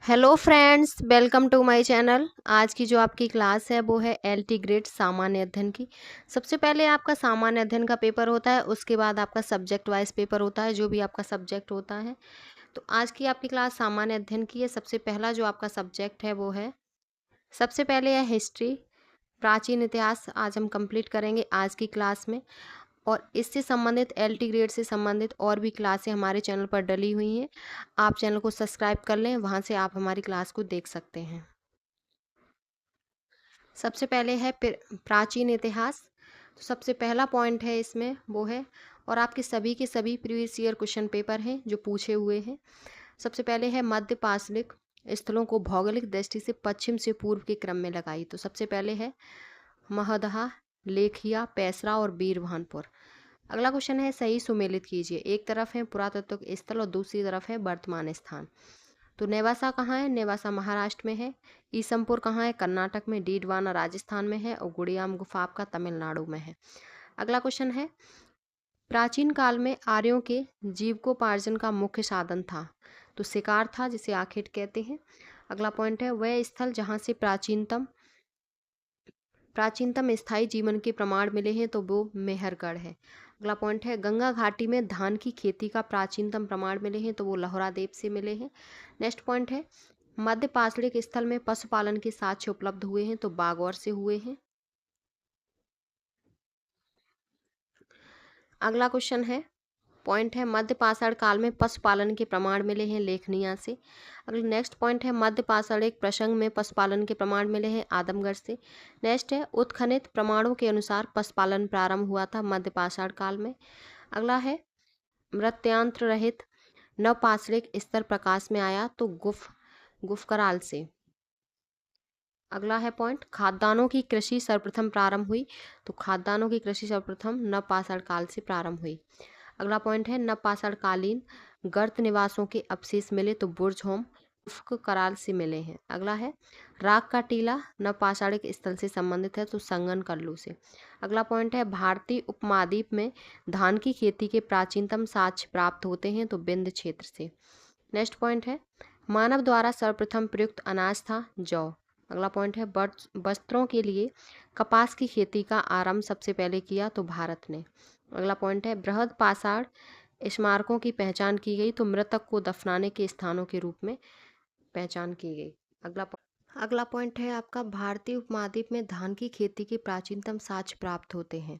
Hello friends, welcome to my channel. आज की जो आपकी क्लास है वो है एलटी ग्रेड सामान्य अध्ययन की। सबसे पहले आपका सामान्य अध्ययन का पेपर होता है, उसके बाद आपका सब्जेक्ट वाइज पेपर होता है, जो भी आपका सब्जेक्ट होता है। तो आज की आपकी क्लास सामान्य अध्ययन की है। सबसे पहला जो आपका सब्जेक्ट है वो है, सबसे पहले है हिस्ट्री, प्राचीन इतिहास। आज हम कंप्लीट करेंगे आज की क्लास में। और इससे संबंधित एलटी ग्रेड से संबंधित और भी क्लासें हमारे चैनल पर डली हुई हैं। आप चैनल को सब्सक्राइब कर लें, वहाँ से आप हमारी क्लास को देख सकते हैं। सबसे पहले है प्राचीन इतिहास। तो सबसे पहला पॉइंट है इसमें वो है, और आपके सभी के सभी प्रीवियस ईयर क्वेश्चन पेपर हैं जो पूछे हुए हैं। सबसे पहले है मध्य पाशलिक स्थलों को भौगोलिक दृष्टि से पश्चिम से पूर्व के क्रम में लगाई। तो सबसे पहले है महदहा, लेखिया, पैसरा और बीरभानपुर। अगला क्वेश्चन है सही सुमेलित कीजिए। एक तरफ है पुरातत्व स्थल और दूसरी तरफ है वर्तमान स्थान। तो नेवासा कहाँ है? नेवासा महाराष्ट्र में है। ईसमपुर कहाँ है? कर्नाटक में। डीडवाना राजस्थान में है और गुड़ियाम गुफा आपका तमिलनाडु में है। अगला क्वेश्चन है, प्राचीन काल में आर्यों के जीविकोपार्जन का मुख्य साधन था। तो शिकार था, जिसे आखेट कहते हैं। अगला पॉइंट है, वह स्थल जहाँ से प्राचीनतम स्थायी जीवन के प्रमाण मिले हैं, तो वो मेहरगढ़ है। अगला पॉइंट है, गंगा घाटी में धान की खेती का प्राचीनतम प्रमाण मिले हैं, तो वो लहौरा देव से मिले हैं। नेक्स्ट पॉइंट है, मध्य पाशलिक स्थल में पशुपालन के साक्ष्य उपलब्ध हुए हैं, तो बागौर से हुए हैं। अगला क्वेश्चन है, पॉइंट है, मध्य पाषाण काल में पशुपालन के प्रमाण मिले हैं, लेखनिया से। अगला नेक्स्ट पॉइंट है, मध्य पाषाण एक प्रसंग में पशुपालन के प्रमाण मिले हैं, आदमगढ़ से। नेक्स्ट है, उत्खनित प्रमाणों के अनुसार पशुपालन प्रारंभ हुआ था मध्य पाषाण काल में। अगला है, मृत्यांत्र रहित नवपाषाणिक स्तर प्रकाश में आया, तो गुफकराल से। अगला है पॉइंट, खाद्यान्नों की कृषि सर्वप्रथम प्रारंभ हुई। तो खाद्यान्नों की कृषि सर्वप्रथम नवपाषाण काल से प्रारंभ हुई। अगला पॉइंट है, नवपाषाण कालीन गर्त निवासों के अवशेष मिले, तो बुर्जहोम उफ्क कराल से मिले हैं। अगला है, राग का टीला नवपाषाणिक स्थल से संबंधित है, तो संगन कल्लू से। अगला पॉइंट है, भारतीय उपमहाद्वीप में धान की खेती के प्राचीनतम साक्ष्य प्राप्त होते हैं, तो विंध्य क्षेत्र से। नेक्स्ट पॉइंट है, मानव द्वारा सर्वप्रथम प्रयुक्त अनाज था जौ। अगला पॉइंट है, वस्त्रों के लिए कपास की खेती का आरंभ सबसे पहले किया, तो भारत ने। अगला पॉइंट है, बृहद पाषाण स्मारकों की पहचान की गई, तो मृतक को दफनाने के स्थानों के रूप में पहचान की गई। अगला पॉइंट है आपका, भारतीय उपमहाद्वीप में धान की खेती के प्राचीनतम साक्ष्य प्राप्त होते हैं,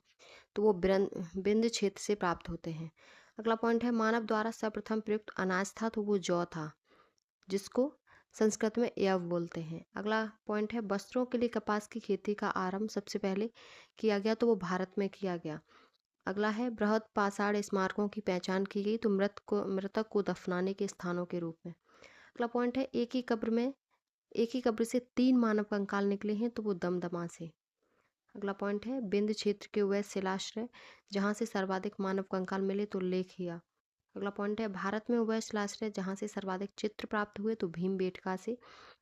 तो वो विंध्य क्षेत्र से प्राप्त होते हैं। अगला पॉइंट है, मानव द्वारा सर्वप्रथम प्रयुक्त अनाज था, तो वो जौ था, जिसको संस्कृत में यव बोलते हैं। अगला पॉइंट है, वस्त्रों के लिए कपास की खेती का आरंभ सबसे पहले किया गया, तो वो भारत में किया गया। अगला है, बृहद पाषाण स्मारकों की पहचान की गई, तो मृतक को दफनाने के स्थानों के रूप में। अगला पॉइंट है, एक ही कब्र से 3 मानव कंकाल निकले हैं, तो वो दमदमा से। अगला पॉइंट है, विंध्य क्षेत्र के वह शिलाश्रय जहाँ से सर्वाधिक मानव कंकाल मिले, तो लेखिया। अगला पॉइंट है, भारत में वह शिलाश्रय जहाँ से सर्वाधिक चित्र प्राप्त हुए, तो भीमबेटका से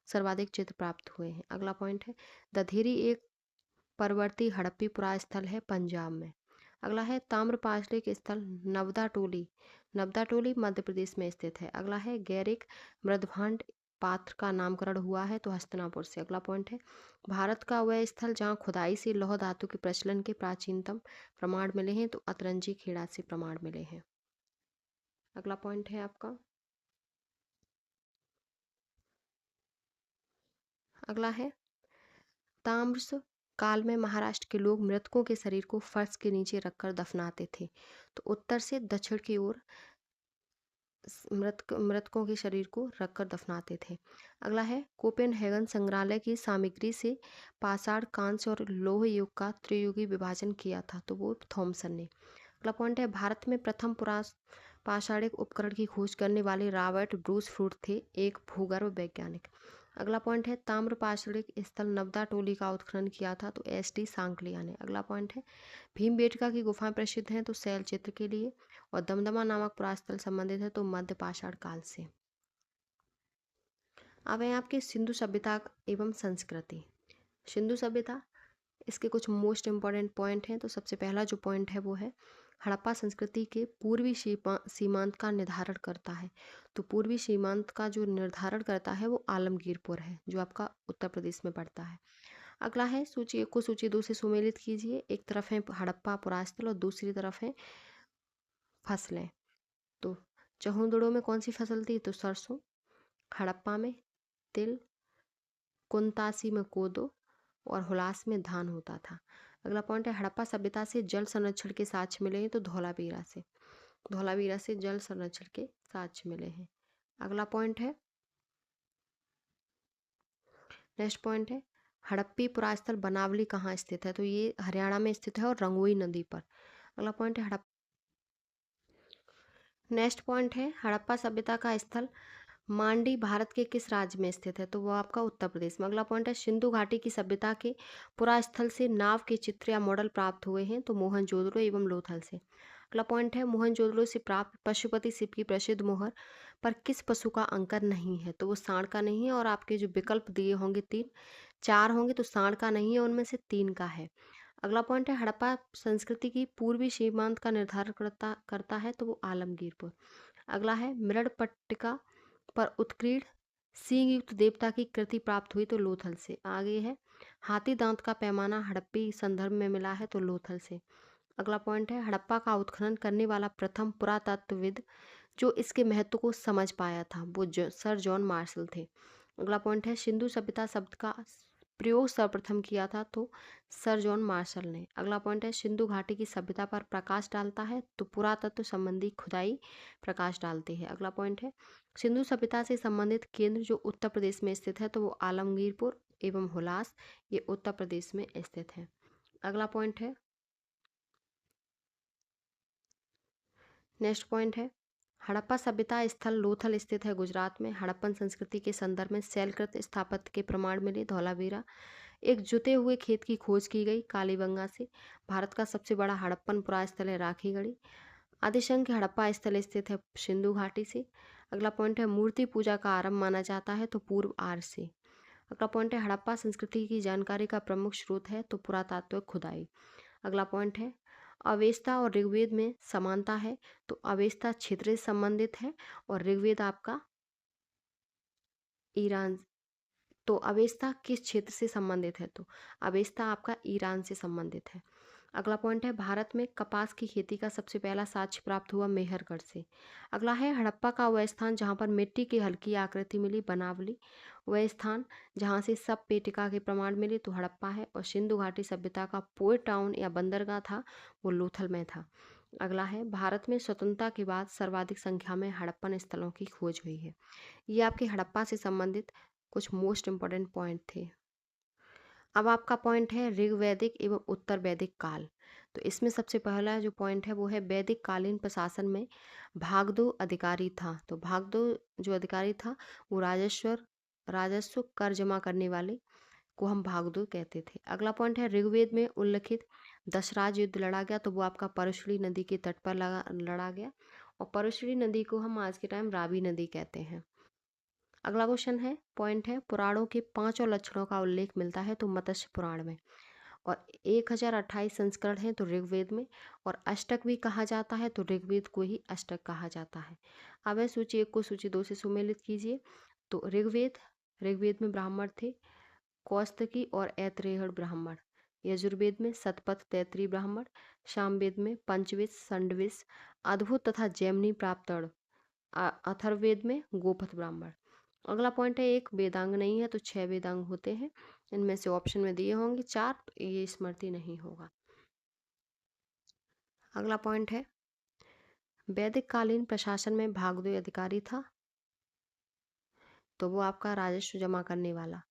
सर्वाधिक चित्र प्राप्त हुए हैं। अगला पॉइंट है, दधीरी एक परवर्ती हड़प्पी पुरास्थल है पंजाब में। अगला है, ताम्रपाशलिक स्थल नवदा टोली मध्य प्रदेश में स्थित है। अगला है, गैरिक मृदभांड पात्र का नामकरण हुआ है, तो हस्तिनापुर से। अगला पॉइंट है, भारत का वह स्थल जहाँ खुदाई से लौह धातु के प्रचलन के प्राचीनतम प्रमाण मिले हैं, तो अतरंजी खेड़ा से प्रमाण मिले हैं। अगला पॉइंट है आपका, अगला है, ताम्र काल में महाराष्ट्र के लोग मृतकों के शरीर को फर्श के नीचे रखकर दफनाते थे, तो उत्तर से दक्षिण की ओर मृतकों के शरीर को रखकर दफनाते थे। अगला है, कोपेनहेगन संग्रहालय की सामग्री से पाषाण, कांस्य और लौह युग का त्रियुगी विभाजन किया था, तो वो थॉमसन ने। अगला पॉइंट है, भारत में प्रथम पाषाणिक उपकरण की खोज करने वाले रॉबर्ट ब्रूस फ्रूट थे, एक भूगर्भ वैज्ञानिक। अगला पॉइंट है, ताम्र पाषाणिक स्थल नवदा टोली का उत्खनन किया था, तो एस डी सांकलिया ने। अगला पॉइंट है, भीमबेटका की गुफाएं प्रसिद्ध हैं, तो शैल चित्र के लिए, और दमदमा नामक पुरास्थल संबंधित है, तो मध्य पाषाण काल से। अब है आपकी सिंधु सभ्यता एवं संस्कृति। सिंधु सभ्यता, इसके कुछ मोस्ट इंपॉर्टेंट पॉइंट हैं। तो सबसे पहला जो पॉइंट है वो है, हड़प्पा संस्कृति के पूर्वी सीमांत का निर्धारण करता है? तो पूर्वी सीमांत का जो निर्धारण करता है वो आलमगीरपुर है, जो आपका उत्तर प्रदेश में पड़ता है। अगला है सूची 1 को सूची 2 से सुमेलित कीजिए। एक तरफ है हड़प्पा पुरास्थल और दूसरी तरफ है फसलें। तो चहुंदड़ों में कौन सी फसल थी? तो सरसों। हड़प्पा में तिल, कुनतासी में कोदो और हुलास में धान होता था। अगला पॉइंट है हड़प्पा सभ्यता से जल संरक्षण के साक्ष्य मिले हैं। तो धौलावीरा से, धौलावीरा से जल संरक्षण के साक्ष्य मिले हैं। अगला पॉइंट है, नेक्स्ट पॉइंट है हड़प्पी पुरास्थल बनावली कहाँ स्थित है? तो ये हरियाणा में स्थित है और रंगोई नदी पर। अगला पॉइंट है नेक्स्ट पॉइंट है हड़प्पा सभ्यता का स्थल मांडी भारत के किस राज्य में स्थित है? तो वो आपका उत्तर प्रदेश में। अगला पॉइंट है सिंधु घाटी की सभ्यता के पुरास्थल से नाव के चित्र या मॉडल प्राप्त हुए हैं। तो मोहनजोदड़ो एवं लोथल से। अगला पॉइंट है मोहनजोदड़ो से प्राप्त पशुपति शिप की प्रसिद्ध मोहर पर किस पशु का अंकन नहीं है? तो वो सांड का नहीं है। और आपके जो विकल्प दिए होंगे 4 होंगे, तो सांड का नहीं है, उनमें से 3 का है। अगला पॉइंट है हड़प्पा संस्कृति की पूर्वी सीमांत का निर्धारण करता है। तो वो आलमगीरपुर। अगला है मृड़पट्टिका पर उत्कीर्ण सींग युक्त देवता की कृति प्राप्त हुई। तो लोथल से। आगे है हाथी दांत का पैमाना हड़प्पी संदर्भ में मिला है। तो लोथल से। अगला पॉइंट है हड़प्पा का उत्खनन करने वाला प्रथम पुरातत्वविद जो इसके महत्व को समझ पाया था वो सर जॉन मार्शल थे। अगला पॉइंट है सिंधु सभ्यता शब्द का प्रयोग सर्वप्रथम किया था। तो सर जॉन मार्शल ने। अगला पॉइंट है सिंधु घाटी की सभ्यता पर प्रकाश डालता है। तो पुरातत्व संबंधी खुदाई प्रकाश डालती है। अगला पॉइंट है सिंधु सभ्यता से संबंधित केंद्र जो उत्तर प्रदेश में स्थित है। तो वो आलमगीरपुर एवं हुलास, ये उत्तर प्रदेश में स्थित है। अगला पॉइंट है, नेक्स्ट पॉइंट है हड़प्पा सभ्यता स्थल लोथल स्थित है गुजरात में। हड़प्पन संस्कृति के संदर्भ में शैलकृत स्थापत्य के प्रमाण मिले। धौलावीरा। एक जुते हुए खेत की खोज की गई कालीबंगा से। भारत का सबसे बड़ा हड़प्पन पुरास्थल है राखीगढ़ी। आदिशंख हड़प्पा स्थल स्थित है सिंधु घाटी से। अगला पॉइंट है मूर्ति पूजा का आरंभ माना जाता है। तो पूर्व आर्य से। अगला पॉइंट है हड़प्पा संस्कृति की जानकारी का प्रमुख स्रोत है। तो पुरातात्विक खुदाई। अगला पॉइंट है अवेस्ता और ऋग्वेद में समानता है। तो अवेस्ता क्षेत्र से संबंधित है और ऋग्वेद आपका ईरान। तो अवेस्ता किस क्षेत्र से संबंधित है? तो अवेस्ता आपका ईरान से संबंधित है। अगला पॉइंट है भारत में कपास की खेती का सबसे पहला साक्ष्य प्राप्त हुआ मेहरगढ़ से। अगला है हड़प्पा का वह स्थान जहाँ पर मिट्टी की हल्की आकृति मिली बनावली। वह स्थान जहाँ से सब पेटिका के प्रमाण मिले। तो हड़प्पा है। और सिंधु घाटी सभ्यता का पोर्ट टाउन या बंदरगाह था वो लोथल में था। अगला है भारत में स्वतंत्रता के बाद सर्वाधिक संख्या में हड़प्पन स्थलों की खोज हुई है। ये आपके हड़प्पा से संबंधित कुछ मोस्ट इंपॉर्टेंट पॉइंट थे। अब आपका पॉइंट है ऋग्वैदिक एवं उत्तर वैदिक काल। तो इसमें सबसे पहला जो पॉइंट है वो है वैदिक कालीन प्रशासन में भागदो अधिकारी था। तो भागदो जो अधिकारी था वो राजस्व कर जमा करने वाले को हम भागदो कहते थे। अगला पॉइंट है ऋग्वेद में उल्लिखित दशराज युद्ध लड़ा गया। तो वो आपका परशुरी नदी के तट पर लड़ा गया। और परशुरी नदी को हम आज के टाइम रावी नदी कहते हैं। अगला क्वेश्चन है पॉइंट है पुराणों के 5 और लक्षणों का उल्लेख मिलता है। तो मत्स्य पुराण में। और 1028 संस्करण हैं तो ऋग्वेद में। और अष्टक भी कहा जाता है तो ऋग्वेद को ही अष्टक कहा जाता है। अब है सूची 1 को सूची 2 से सुमेलित कीजिए। तो ऋग्वेद में ब्राह्मण थे कौस्तकी और ऐतरेय ब्राह्मण। यजुर्वेद में सतपथ तैतरीय ब्राह्मण। सामवेद में पंचविश संडविश अद्भुत तथा जैमिनी प्राप्तड़। अथर्ववेद में गोपथ ब्राह्मण। अगला पॉइंट है एक वेदांग नहीं है तो 6 वेदांग होते हैं। इनमें से ऑप्शन में दिए होंगे 4, तो ये स्मृति नहीं होगा। अगला पॉइंट है वैदिक कालीन प्रशासन में भागदो अधिकारी था। तो वो आपका राजस्व जमा करने वाला।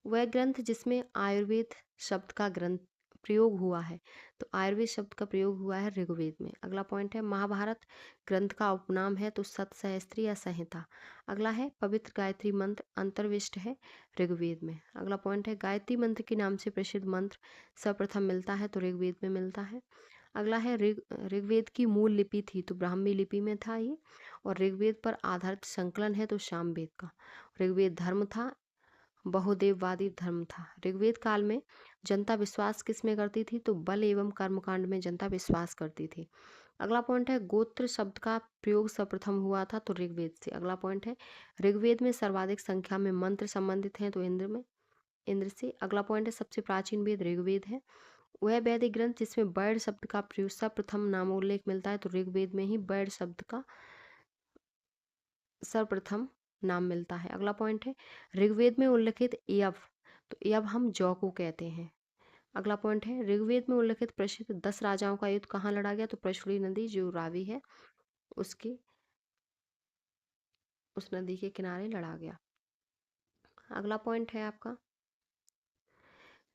वह ग्रंथ जिसमें आयुर्वेद शब्द का ग्रंथ प्रयोग हुआ है। तो आयुर्वेद शब्द का प्रयोग हुआ है ऋग्वेद में। अगला पॉइंट है महाभारत ग्रंथ का उपनाम है तो सतसहस्त्री या संहिता। अगला है पवित्र गायत्री मंत्र अंतर्विष्ट है ऋग्वेद में। अगला पॉइंट है गायत्री मंत्र के नाम से प्रसिद्ध मंत्र सर्वप्रथम मिलता है तो ऋग्वेद में मिलता है। अगला है ऋग्वेद की मूल लिपि थी तो ब्राह्मी लिपि में था ये। और ऋग्वेद पर आधारित संकलन है तो सामवेद का। ऋग्वेद धर्म था बहुदेववादी धर्म था। ऋग्वेद काल में जनता विश्वास किस में करती थी? तो बल एवं कर्मकांड में जनता विश्वास करती थी। अगला पॉइंट है गोत्र शब्द का प्रयोग सर्वप्रथम हुआ था तो ऋग्वेद से। अगला पॉइंट है ऋग्वेद में सर्वाधिक संख्या में मंत्र संबंधित हैं तो इंद्र से। अगला पॉइंट है सबसे प्राचीन वेद ऋग्वेद है। वह वैदिक ग्रंथ जिसमें वैद शब्द का प्रयोग सर्वप्रथम नामोल्लेख मिलता है तो ऋग्वेद में ही वैद शब्द का सर्वप्रथम नाम मिलता है। अगला पॉइंट है ऋग्वेद में उल्लिखित यव, तो यव हम जौ को कहते हैं। अगला पॉइंट है ऋग्वेद में उल्लिखित प्रसिद्ध 10 राजाओं का युद्ध कहाँ लड़ा गया? तो प्रशुरी नदी जो रावी है उसके उस नदी के किनारे लड़ा गया। अगला पॉइंट है आपका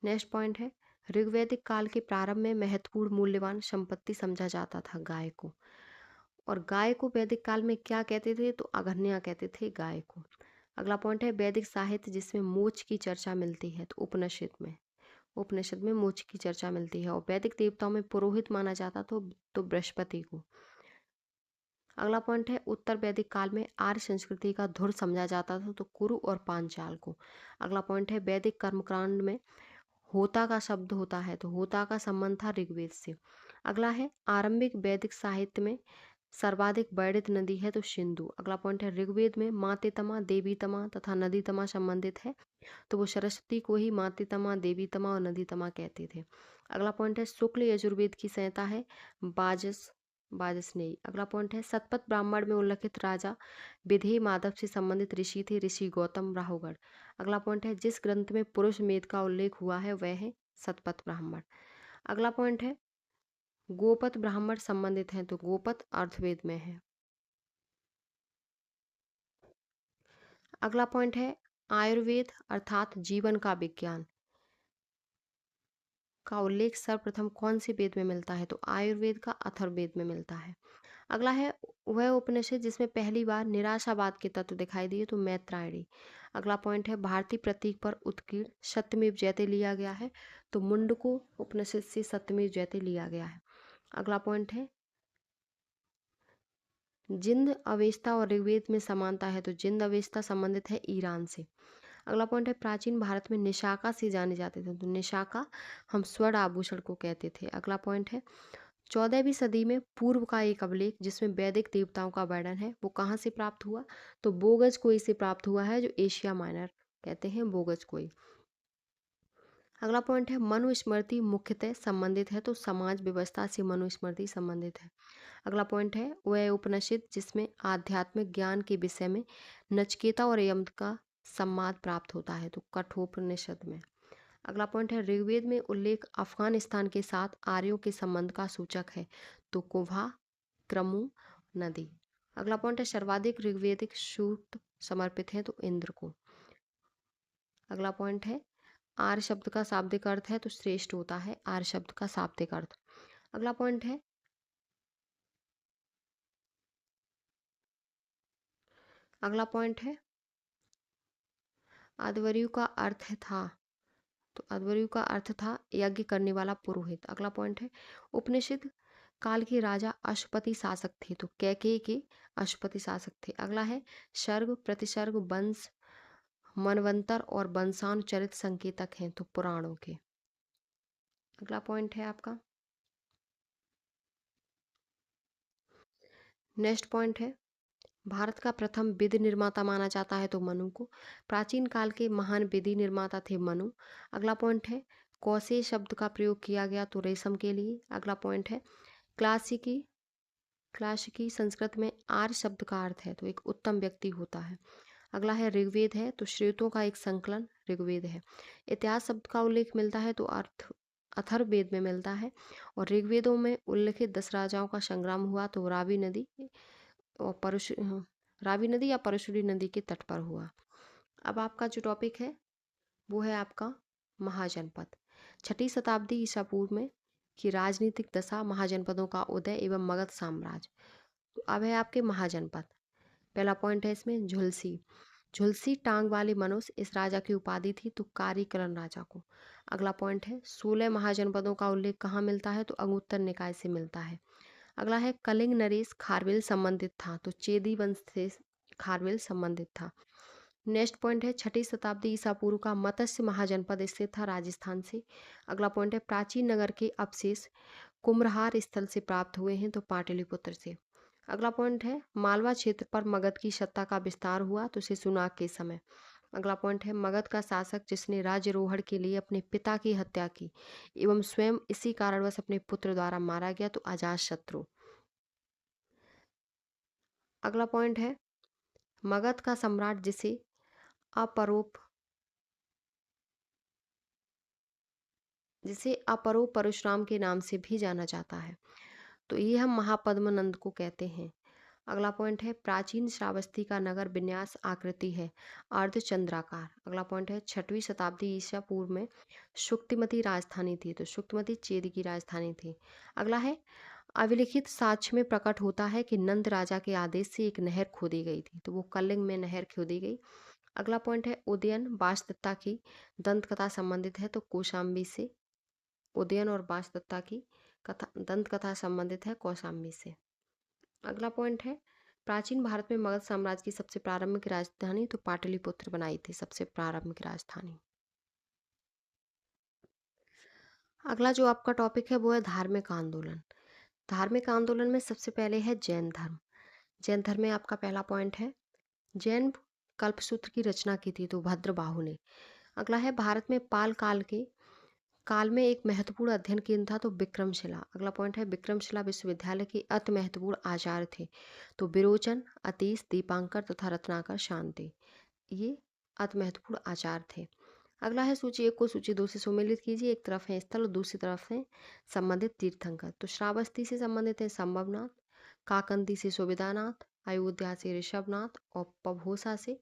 नेक्स्ट पॉइंट है ऋग्वैदिक काल के प्रारंभ में महत्वपूर्ण मूल्यवान संपत्ति समझा जाता था गाय को। और गाय को वैदिक काल में क्या कहते थे? तो अघन्या कहते थे गाय को। अगला पॉइंट है वैदिक साहित्य जिसमें मोक्ष की चर्चा मिलती है तो उपनिषद में मोक्ष की चर्चा मिलती है। और वैदिक देवताओं में पुरोहित माना जाता तो बृहस्पति को। अगला पॉइंट है उत्तर वैदिक काल में आर्य संस्कृति का धुर समझा जाता था तो कुरु और पांचाल को। अगला पॉइंट है वैदिक कर्मकांड में होता का शब्द होता है तो होता का संबंध था ऋग्वेद से। अगला है आरंभिक वैदिक साहित्य में सर्वाधिक वर्णित नदी है तो सिंधु। अगला पॉइंट है ऋग्वेद में मातेतमा देवीतमा तथा नदीतमा संबंधित है तो वो सरस्वती को ही मातेतमा देवीतमा और नदीतमा कहते थे। अगला पॉइंट है शुक्ल यजुर्वेद की संहिता है बाजसनेयी। अगला पॉइंट है सतपथ ब्राह्मण में उल्लिखित राजा विधेय माधव से संबंधित ऋषि थे ऋषि गौतम राहुगढ़। अगला पॉइंट है जिस ग्रंथ में पुरुष मेद का उल्लेख हुआ है वह है सतपथ ब्राह्मण। अगला पॉइंट है गोपथ ब्राह्मण संबंधित हैं तो गोपथ अर्थवेद में है। अगला पॉइंट है आयुर्वेद अर्थात जीवन का विज्ञान का उल्लेख सर्वप्रथम कौन से वेद में मिलता है? तो आयुर्वेद का अथर्ववेद में मिलता है। अगला है वह उपनिषद जिसमें पहली बार निराशावाद के तत्व दिखाई दिए तो मैत्रायणी। अगला पॉइंट है भारतीय प्रतीक पर उत्कीर्ण सत्यमेव जयते लिया गया है तो मुंडको उपनिषद से सत्यमेव जयते लिया गया है। अगला पॉइंट है जिंद अवेस्ता और ऋग्वेद में समानता है तो जिंद अवेस्ता संबंधित है ईरान से। अगला पॉइंट है प्राचीन भारत में निशाका से जाने जाते थे तो निशाका हम स्वर्ण आभूषण को कहते थे। अगला पॉइंट है 14वीं सदी में पूर्व का एक अभिलेख जिसमें वैदिक देवताओं का वर्णन है वो कहाँ से प्राप्त हुआ? तो बोगज कोई से प्राप्त हुआ है जो एशिया माइनर कहते हैं बोगज कोई। अगला पॉइंट है मनुस्मृति मुख्यतः संबंधित है तो समाज व्यवस्था से मनुस्मृति संबंधित है। अगला पॉइंट है वह उपनिषद जिसमें आध्यात्मिक ज्ञान के विषय में नचिकेता और यम का संवाद प्राप्त होता है तो कठोपनिषद में। अगला पॉइंट है ऋग्वेद में उल्लेख अफगानिस्तान के साथ आर्यों के संबंध का सूचक है तो कुभा क्रमु नदी। अगला पॉइंट है सर्वाधिक ऋग्वेदिक सूक्त समर्पित है तो इंद्र को। अगला पॉइंट है आर्य शब्द का शाब्दिक अर्थ है तो श्रेष्ठ होता है आर्य शब्द का शाब्दिक अर्थ। अगला पॉइंट है अध्वर्यु का अर्थ था तो अध्वर्यु का अर्थ था यज्ञ करने वाला पुरोहित। अगला पॉइंट है उपनिषद काल के राजा अश्वपति शासक थे तो कैकेयी के अश्वपति शासक थे। अगला है सर्ग प्रतिसर्ग वंश मनवंतर और वंशानुचरित संकेतक हैं तो पुराणों के। अगला पॉइंट है आपका नेक्स्ट पॉइंट है भारत का प्रथम विधि निर्माता माना जाता है तो मनु को। प्राचीन काल के महान विधि निर्माता थे मनु। अगला पॉइंट है कौशे शब्द का प्रयोग किया गया तो रेशम के लिए। अगला पॉइंट है क्लासिकी क्लासिकी संस्कृत में आर्य शब्द का अर्थ है तो एक उत्तम व्यक्ति होता है। अगला है ऋग्वेद है तो श्रुतों का एक संकलन ऋग्वेद है। इतिहास शब्द का उल्लेख मिलता है तो अथर्ववेद में मिलता है। और ऋग्वेदों में उल्लिखित 10 राजाओं का संग्राम हुआ तो रावी नदी या परशुरी नदी के तट पर हुआ। अब आपका जो टॉपिक है वो है आपका महाजनपद। 6ठी शताब्दी ईसा पूर्व में की राजनीतिक दशा महाजनपदों का उदय एवं मगध साम्राज्य। तो अब है आपके महाजनपद। पहला पॉइंट है इसमें झुलसी। झुलसी टांग वाले मनुष्य इस राजा की उपाधि थी तो कारीकरण राजा को। अगला पॉइंट है 16 महाजनपदों का उल्लेख कहाँ मिलता है तो अंगुत्तर निकाय से मिलता है। अगला है कलिंग नरेश खारवेल संबंधित था तो चेदी वंश से खारवेल संबंधित था। नेक्स्ट पॉइंट है 6ठी शताब्दी ईसा पूर्व का मत्स्य महाजनपद स्थित था राजस्थान से। अगला पॉइंट है प्राचीन नगर के अवशेष कुम्हरार स्थल से प्राप्त हुए हैं, तो पाटलिपुत्र से। अगला पॉइंट है मालवा क्षेत्र पर मगध की सत्ता का विस्तार हुआ, तो शिशुनाग के समय। अगला पॉइंट है मगध का शासक जिसने राज्यरोहण के लिए अपने पिता की हत्या की एवं स्वयं इसी कारणवश अपने पुत्र द्वारा मारा गया, तो अजातशत्रु। अगला पॉइंट है मगध का सम्राट जिसे अपरो परशुराम के नाम से भी जाना जाता है, तो ये हम महापद्मनंद को कहते हैं। अगला पॉइंट है प्राचीन श्रावस्ती का नगर विन्यास आकृति है अर्धचंद्राकार। अगला पॉइंट है 6वीं शताब्दी ईसा पूर्व में शुक्तिमती राजधानी थी, तो शुक्तिमती चेदी की राजधानी थी। अगला है अभिलिखित साक्ष्य में प्रकट होता है कि नंद राजा के आदेश से एक नहर खोदी गई थी, तो वो कलिंग में नहर खोदी गई। अगला पॉइंट है उदयन बाशदत्ता की दंत कथा संबंधित है, तो कौशाम्बी से। उदयन और बाशदत्ता की कथा दंत कथा संबंधित है कौशाम्बी से। अगला पॉइंट है प्राचीन भारत में मगध साम्राज्य की सबसे प्रारंभिक राजधानी, तो पाटलिपुत्र बनाई थी सबसे प्रारंभिक राजधानी। अगला जो आपका टॉपिक है वो है धार्मिक आंदोलन। धार्मिक आंदोलन में सबसे पहले है जैन धर्म। जैन धर्म में आपका पहला पॉइंट है जैन कल्पसूत्र की रचना की थी, तो भद्रबाहु ने। अगला है भारत में पाल काल में एक महत्वपूर्ण अध्ययन केंद्र था, तो विक्रमशिला। अगला पॉइंट है विक्रमशिला विश्वविद्यालय के अति महत्वपूर्ण आचार्य थे, तो विरोचन, अतीश, दीपांकर तथा रत्नाकर शांति, ये अति महत्वपूर्ण आचार्य थे। अगला है सूची 1 को सूची 2 से सुमेलित कीजिए। एक तरफ है स्थल और दूसरी तरफ है संबंधित तीर्थंकर। तो श्रावस्ती से संबंधित है संभवनाथ, काकंदी से सुविदानाथ, अयोध्या से ऋषभनाथ और पभोसा से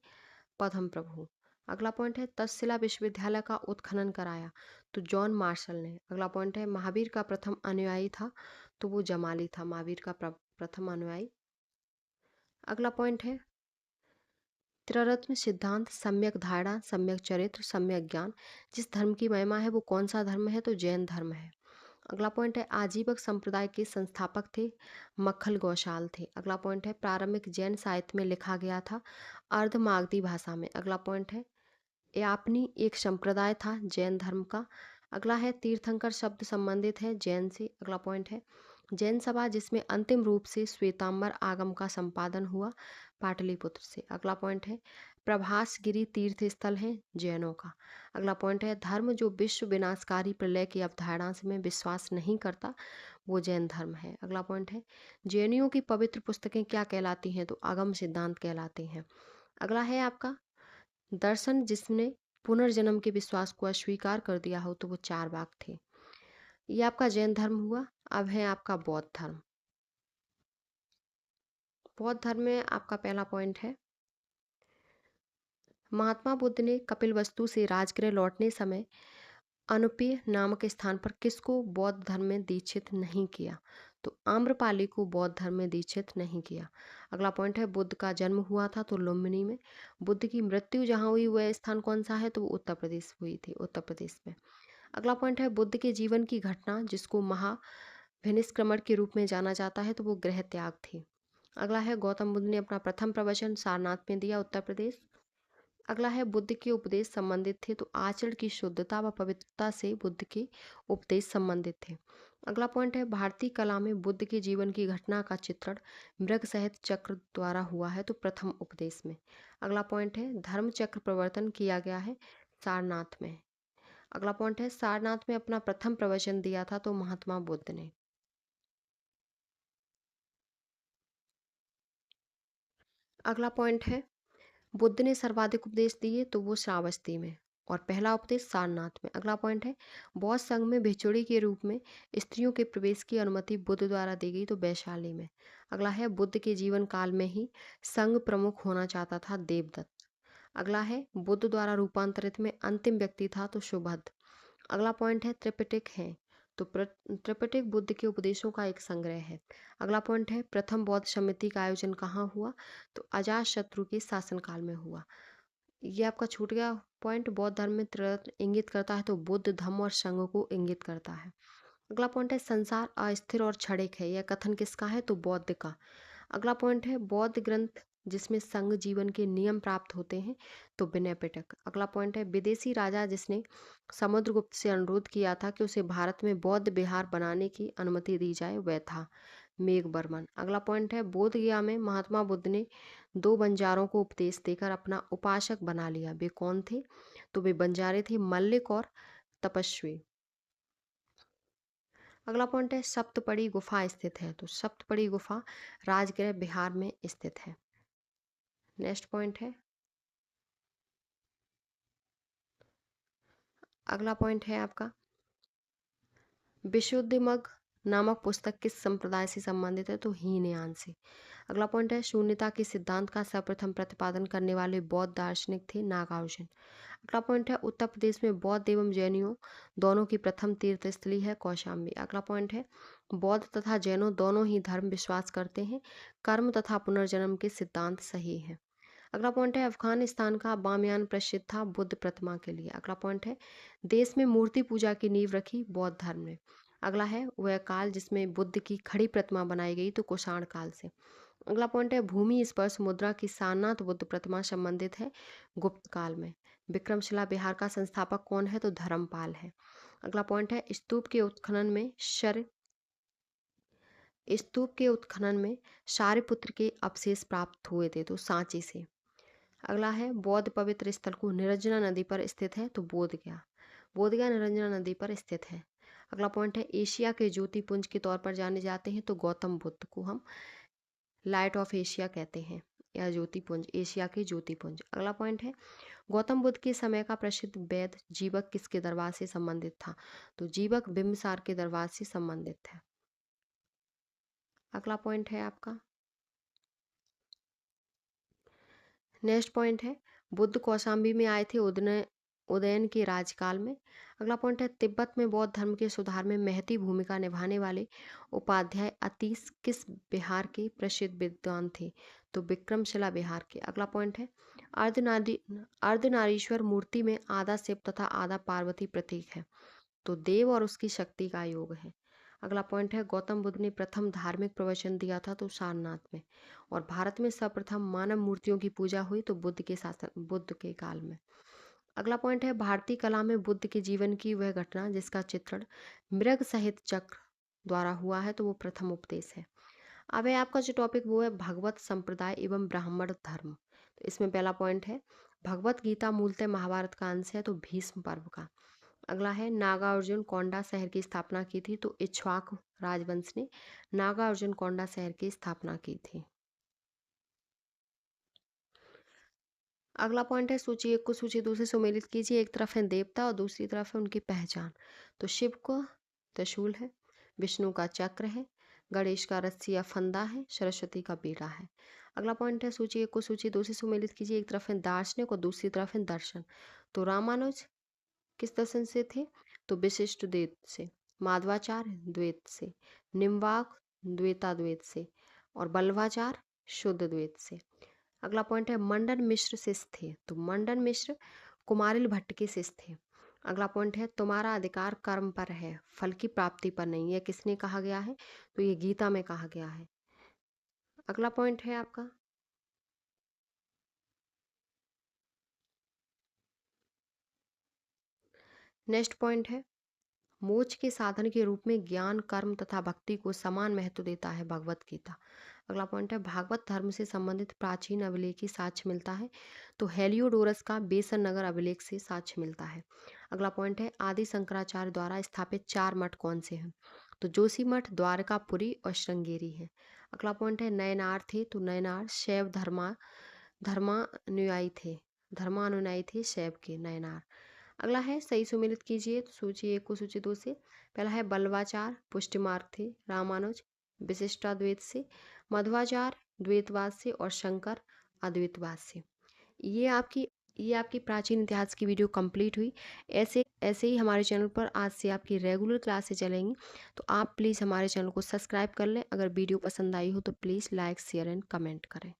पद्म प्रभु। अगला पॉइंट है तक्षशिला विश्वविद्यालय का उत्खनन कराया, तो जॉन मार्शल ने। अगला पॉइंट है महावीर का प्रथम अनुयायी था, तो वो जमाली था महावीर का प्रथम अनुयायी। अगला पॉइंट है त्रिरत्न सिद्धांत, सम्यक धारणा, सम्यक चरित्र, सम्यक ज्ञान। जिस धर्म की महिमा है वो कौन सा धर्म है, तो जैन धर्म है। अगला पॉइंट है आजीवक संप्रदाय के संस्थापक थे मक्खल गौशाल थे। अगला पॉइंट है प्रारंभिक जैन साहित्य में लिखा गया था अर्धमागधी भाषा में। अगला पॉइंट है यापनी एक संप्रदाय था जैन धर्म का। अगला है तीर्थंकर शब्द संबंधित है जैन से। अगला पॉइंट है जैन सभा जिसमें अंतिम रूप से श्वेतांबर आगम का संपादन हुआ पाटलिपुत्र से। अगला पॉइंट है प्रभासगिरी तीर्थ स्थल है जैनों का। अगला पॉइंट है धर्म जो विश्व विनाशकारी प्रलय की अवधारणा से में विश्वास नहीं करता वो जैन धर्म है। अगला पॉइंट है जैनियों की पवित्र पुस्तकें क्या कहलाती हैं, तो आगम सिद्धांत कहलाते हैं। अगला है आपका दर्शन जिसने पुनर्जन्म के विश्वास को अस्वीकार कर दिया हो, तो वो चारवाक थे। ये आपका जैन धर्म हुआ। अब है आपका बौद्ध धर्म। बौद्ध धर्म में आपका पहला पॉइंट है महात्मा बुद्ध ने कपिलवस्तु से राजगृह लौटने समय अनुपेय नामक स्थान पर किसको बौद्ध धर्म में दीक्षित नहीं किया, तो आम्रपाली को बौद्ध धर्म में दीक्षित नहीं किया। अगला पॉइंट है बुद्ध का जन्म हुआ था, तो लुम्बिनी में। बुद्ध की मृत्यु जहाँ हुई वह स्थान कौन सा है, तो वो उत्तर प्रदेश हुई थी, उत्तर प्रदेश में। अगला पॉइंट है बुद्ध के जीवन की घटना जिसको महाभिनिष्क्रमण के रूप में जाना जाता है, तो वो गृह त्याग थी। अगला है गौतम बुद्ध ने अपना प्रथम प्रवचन सारनाथ में दिया, उत्तर प्रदेश। अगला है बुद्ध के उपदेश संबंधित थे, तो आचरण की शुद्धता व पवित्रता से बुद्ध के उपदेश संबंधित थे। अगला पॉइंट है भारतीय कला में बुद्ध के जीवन की घटना का चित्रण मृग सहित चक्र द्वारा हुआ है, तो प्रथम उपदेश में। अगला पॉइंट है धर्म चक्र प्रवर्तन किया गया है सारनाथ में। अगला पॉइंट है सारनाथ में अपना प्रथम प्रवचन दिया था, तो महात्मा बुद्ध ने। अगला पॉइंट है बुद्ध ने सर्वाधिक उपदेश दिए, तो वो श्रावस्ती में, और पहला उपदेश सारनाथ में। अगला पॉइंट है बौद्ध संघ में भिक्षुणी के रूप में स्त्रियों के प्रवेश की अनुमति बुद्ध द्वारा दी गई, तो वैशाली में। अगला है बुद्ध के जीवन काल में ही संघ प्रमुख होना चाहता था देवदत्त। अगला है बुद्ध द्वारा रूपांतरित में अंतिम व्यक्ति था, तो सुभद्र। अगला पॉइंट है त्रिपिटक है, तो त्रिपिटक बुद्ध के उपदेशों का एक संग्रह है। अगला पॉइंट है प्रथम बौद्ध समिति का आयोजन कहाँ हुआ, तो अजात शत्रु के शासनकाल में हुआ। ये आपका छूट गया पॉइंट। बौद्ध धर्म में त्रिरत्न इंगित करता है, तो बुद्ध, धम्म और संघ को इंगित करता है। अगला पॉइंट है संसार अस्थिर और क्षणिक है, यह कथन किसका है, तो बौद्ध का। अगला पॉइंट है बौद्ध ग्रंथ जिसमें संघ जीवन के नियम प्राप्त होते हैं, तो विनय पिटक। अगला पॉइंट है विदेशी राजा जिसने समुद्रगुप्त से अनुरोध किया था कि उसे भारत में बौद्ध विहार बनाने की अनुमति दी जाए, वह था मेघवर्मन। अगला पॉइंट है बोध गया में महात्मा बुद्ध ने 2 बंजारों को उपदेश देकर अपना उपासक बना लिया, वे कौन थे? तो वे बंजारे थे मल्लिक और तपस्वी। अगला पॉइंट है सप्तपड़ी गुफा स्थित है, तो सप्तपड़ी गुफा राजगृह बिहार में स्थित है। नेक्स्ट पॉइंट है, अगला पॉइंट है आपका विशुद्धिमग नामक पुस्तक किस संप्रदाय से संबंधित है? तो हीनयान से। अगला पॉइंट है शून्यता के सिद्धांत का सर्वप्रथम प्रतिपादन करने वाले बौद्ध दार्शनिक थे नागार्जुन। अगला पॉइंट है उत्तर प्रदेश में बौद्ध एवं जैनियों दोनों की प्रथम तीर्थस्थली है कौशाम्बी। अगला पॉइंट है बौद्ध तथा जैनों दोनों ही धर्म विश्वास करते हैं कर्म तथा पुनर्जन्म के सिद्धांत सही है। अगला पॉइंट है अफगानिस्तान का बामियान प्रसिद्ध था बुद्ध प्रतिमा के लिए। अगला पॉइंट है देश में मूर्ति पूजा की नींव रखी बौद्ध धर्म ने। अगला है वह काल जिसमें बुद्ध की खड़ी प्रतिमा बनाई गई, तो कुषाण काल से। अगला पॉइंट है भूमि स्पर्श मुद्रा की सारनाथ बुद्ध प्रतिमा संबंधित है गुप्त काल में। विक्रमशिला बिहार का संस्थापक कौन है? तो धर्मपाल है। अगला पॉइंट है स्तूप के उत्खनन में शारिपुत्र के अवशेष प्राप्त हुए थे, तो सांची से। अगला है बौद्ध पवित्र स्थल को निरंजना नदी पर स्थित है, तो बोधगया निरंजना नदी पर स्थित है। अगला पॉइंट है एशिया के ज्योतिपुंज के तौर पर जाने जाते हैं, तो गौतम बुद्ध को हम लाइट ऑफ एशिया कहते हैं, या ज्योतिपुंज, एशिया के ज्योतिपुंज। अगला पॉइंट है गौतम बुद्ध के समय का प्रसिद्ध वैद्य जीवक किसके दरबार से संबंधित था? तो जीवक बिंबिसार के दरबार से संबंधित है। अगला पॉइंट है आपका नेक्स्ट पॉइंट है बुद्ध कौशाम्बी में आए थे उदयन के राजकाल में। अगला पॉइंट है तिब्बत में बौद्ध धर्म के सुधार में महती भूमिका निभाने वाले उपाध्याय अतीश किस बिहार के प्रसिद्ध विद्वान थे? तो विक्रमशिला बिहार के। अगला पॉइंट है अर्धनारीश्वर मूर्ति में आधा शिव तथा आधा पार्वती प्रतीक है, तो देव और उसकी शक्ति का योग है। अगला पॉइंट है गौतम बुद्ध ने प्रथम धार्मिक प्रवचन दिया था, तो सारनाथ में। और भारत में सर्वप्रथम मानव मूर्तियों की पूजा हुई, तो बुद्ध के काल में। अगला पॉइंट है भारतीय कला में बुद्ध के जीवन की वह घटना जिसका चित्रण मृग सहित चक्र द्वारा हुआ है, तो वो प्रथम उपदेश है। अब है आपका जो टॉपिक वो है भगवत संप्रदाय एवं ब्राह्मण धर्म। तो इसमें पहला पॉइंट है भगवत गीता मूलतः महाभारत का अंश है, तो भीष्म पर्व का। अगला है नागार्जुन कोंडा शहर की स्थापना की थी, तो इक्ष्वाकु राजवंश ने नागार्जुन कोंडा शहर की स्थापना की थी। अगला पॉइंट है सूची 1 को सूची 2 से सुमेलित कीजिए। एक तरफ है देवता और दूसरी तरफ है उनकी पहचान। तो शिव को त्रिशूल है, विष्णु का चक्र है, गणेश का रस्सी या फंदा है, सरस्वती का बीड़ा है। अगला पॉइंट है सूची 1 को सूची 2 से सुमेलित कीजिए। एक तरफ है दार्शनिक और दूसरी तरफ है दर्शन। तो रामानुज किस दर्शन से थे? तो विशिष्ट द्वैत से। माधवाचार्य द्वैत से, निम्बार्क द्वैताद्वैत से और बल्लभाचार्य शुद्ध द्वैत से। अगला पॉइंट है मंडन मिश्र शिष्य थे, तो मंडन मिश्र कुमारिल भट्ट के शिष्य थे। अगला पॉइंट है तुम्हारा अधिकार कर्म पर है, फल की प्राप्ति पर नहीं। यह किसने कहा गया है? तो ये गीता में कहा गया है। अगला पॉइंट है आपका नेक्स्ट पॉइंट है मोक्ष के साधन के रूप में ज्ञान कर्म तथा भक्ति को समान महत्व देता है भगवत गीता। अगला पॉइंट है भागवत धर्म से संबंधित प्राचीन अभिलेखी साक्ष्य मिलता है, तो हेलियोडोरस का बेसन नगर अभिलेख से साक्ष्य मिलता है। अगला पॉइंट है आदि शंकराचार्य द्वारा स्थापित 4 मठ कौन से हैं? तो जोशी मठ, द्वारकापुरी और श्रृंगेरी है। अगला पॉइंट है नयनार थे, तो नयनार शैव धर्मानुयायी थे शैव के नयनार। अगला है सही सुमेलित कीजिए। तो सूची 1 को सूची 2 से। पहला है बल्लवाचार्य पुष्टिमार्ग थे, रामानुज विशिष्टाद्वैत से, मध्वाचार्य द्वैतवाद से और शंकर अद्वैतवाद से। ये आपकी प्राचीन इतिहास की वीडियो कंप्लीट हुई। ऐसे ही हमारे चैनल पर आज से आपकी रेगुलर क्लासेस चलेंगी, तो आप प्लीज़ हमारे चैनल को सब्सक्राइब कर लें। अगर वीडियो पसंद आई हो तो please like share and comment करें।